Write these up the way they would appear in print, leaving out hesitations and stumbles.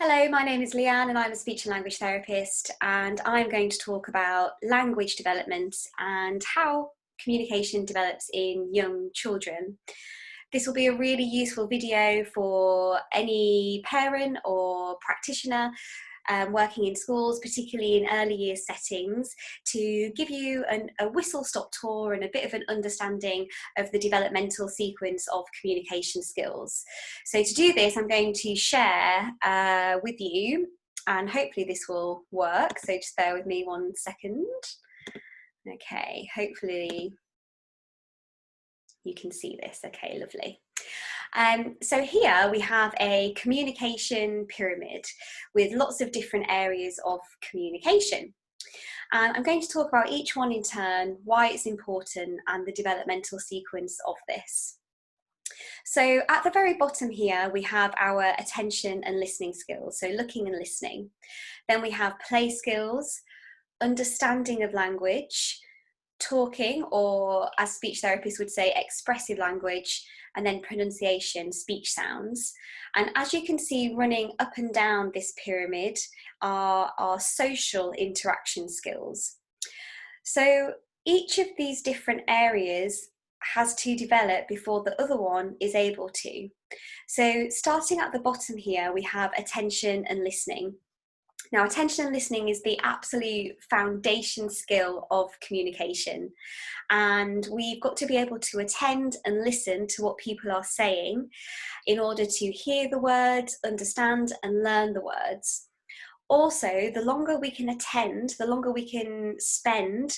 Hello, my name is Leanne and I'm a speech and language therapist, and I'm going to talk about language development and how communication develops in young children. This will be a really useful video for any parent or practitioner working in schools, particularly in early years settings, to give you a whistle-stop tour and a bit of an understanding of the developmental sequence of communication skills. So to do this, I'm going to share with you, and hopefully this will work, so just bear with me 1 second. Okay, hopefully you can see this. Okay, lovely. So here we have a communication pyramid with lots of different areas of communication. And I'm going to talk about each one in turn, why it's important, and the developmental sequence of this. So at the very bottom here, we have our attention and listening skills, so looking and listening. Then we have play skills, understanding of language, talking, or as speech therapists would say, expressive language, and then pronunciation, speech sounds. And as you can see, running up and down this pyramid are our social interaction skills. So each of these different areas has to develop before the other one is able to. So starting at the bottom here, we have attention and listening. Now, attention and listening is the absolute foundation skill of communication. And we've got to be able to attend and listen to what people are saying in order to hear the words, understand and learn the words. Also, the longer we can attend, the longer we can spend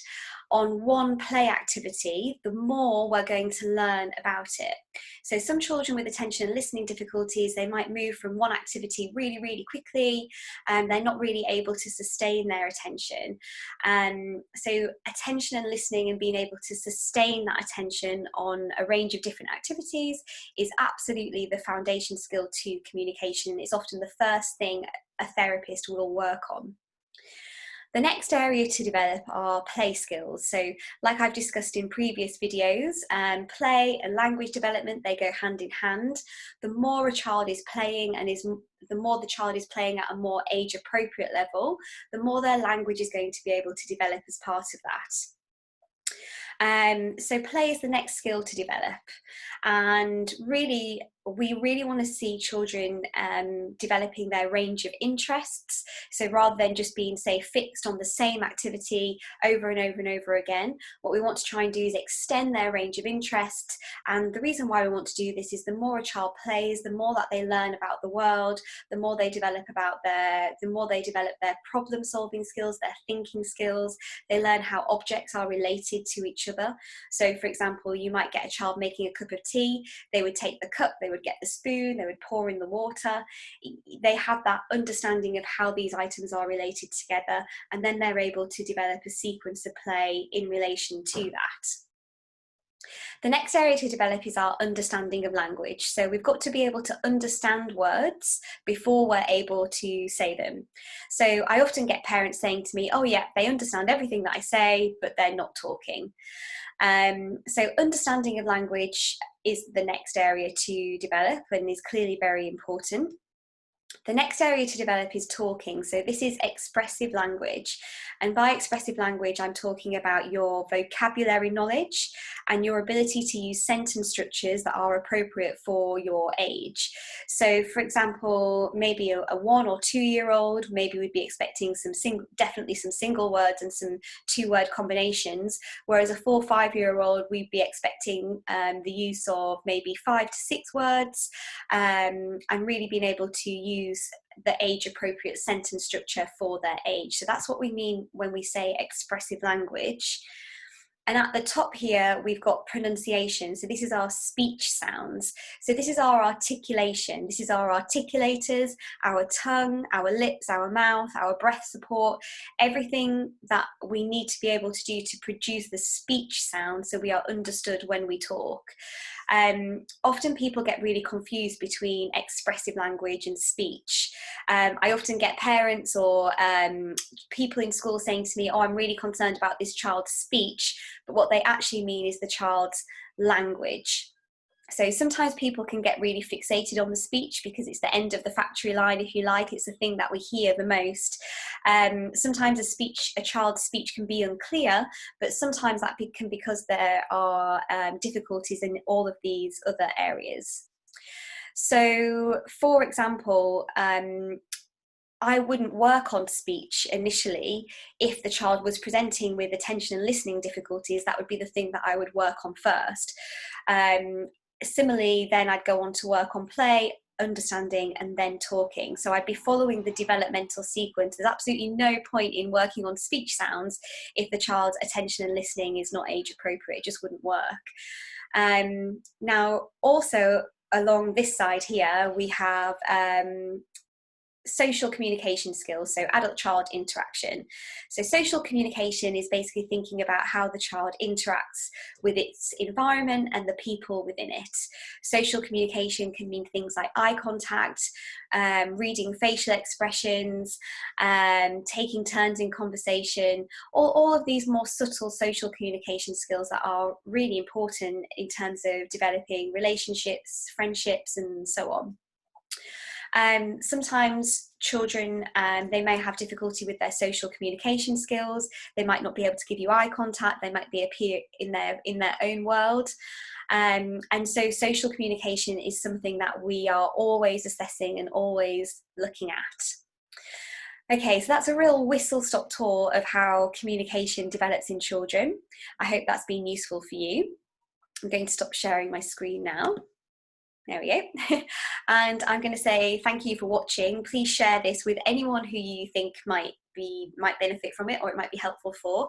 on one play activity, the more we're going to learn about it. So some children with attention and listening difficulties, they might move from one activity really, really quickly, and they're not really able to sustain their attention. So attention and listening and being able to sustain that attention on a range of different activities is absolutely the foundation skill to communication. It's often the first thing a therapist will work on. The next area to develop are play skills. So like I've discussed in previous videos, play and language development, they go hand in hand. The more a child is playing and the more the child is playing at a more age appropriate level, the more their language is going to be able to develop as part of that. So play is the next skill to develop, and we really want to see children developing their range of interests. So rather than just being, say, fixed on the same activity over and over and over again, what we want to try and do is extend their range of interests. And the reason why we want to do this is the more a child plays, the more that they learn about the world, the more they develop their problem solving skills, their thinking skills. They learn how objects are related to each other. So for example, you might get a child making a cup of tea. They would take the cup, they would get the spoon, they would pour in the water. They have that understanding of how these items are related together, and then they're able to develop a sequence of play in relation to that. The next area to develop is our understanding of language. So we've got to be able to understand words before we're able to say them. So I often get parents saying to me, oh yeah, they understand everything that I say, but they're not talking. So understanding of language is the next area to develop and is clearly very important. The next area to develop is talking. So this is expressive language. And by expressive language, I'm talking about your vocabulary knowledge and your ability to use sentence structures that are appropriate for your age. So for example, maybe a 1 or 2 year old, maybe we'd be expecting definitely some single words and some 2-word combinations. Whereas a 4 or 5 year old, we'd be expecting the use of maybe 5 to 6 words, and really being able to use the age appropriate sentence structure for their age. So that's what we mean when we say expressive language. And at the top here, we've got pronunciation. So this is our speech sounds. So this is our articulation. This is our articulators, our tongue, our lips, our mouth, our breath support, everything that we need to be able to do to produce the speech sound so we are understood when we talk. Often people get really confused between expressive language and speech. I often get parents or people in school saying to me, oh, I'm really concerned about this child's speech, but what they actually mean is the child's language. So sometimes people can get really fixated on the speech because it's the end of the factory line, if you like. It's the thing that we hear the most. Sometimes a child's speech can be unclear, but sometimes that can be because there are difficulties in all of these other areas. So, for example, I wouldn't work on speech initially if the child was presenting with attention and listening difficulties. That would be the thing that I would work on first. Similarly, then I'd go on to work on play, understanding, and then talking. So I'd be following the developmental sequence. There's absolutely no point in working on speech sounds if the child's attention and listening is not age appropriate. It just wouldn't work. Now, also along this side here, we have social communication skills, so adult-child interaction. So social communication is basically thinking about how the child interacts with its environment and the people within it. Social communication can mean things like eye contact, reading facial expressions, taking turns in conversation, all of these more subtle social communication skills that are really important in terms of developing relationships, friendships, and so on. Sometimes children, they may have difficulty with their social communication skills. They might not be able to give you eye contact. They might be appear in their own world. And so social communication is something that we are always assessing and always looking at. Okay, so that's a real whistle-stop tour of how communication develops in children. I hope that's been useful for you. I'm going to stop sharing my screen now. There we go. And I'm going to say thank you for watching. Please share this with anyone who you think might benefit from it, or it might be helpful for.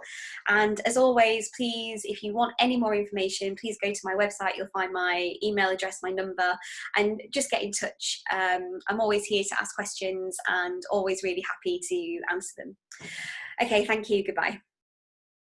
And as always, please, if you want any more information, please go to my website. You'll find my email address, my number, and just get in touch. I'm always here to ask questions and always really happy to answer them. Okay, thank you. Goodbye.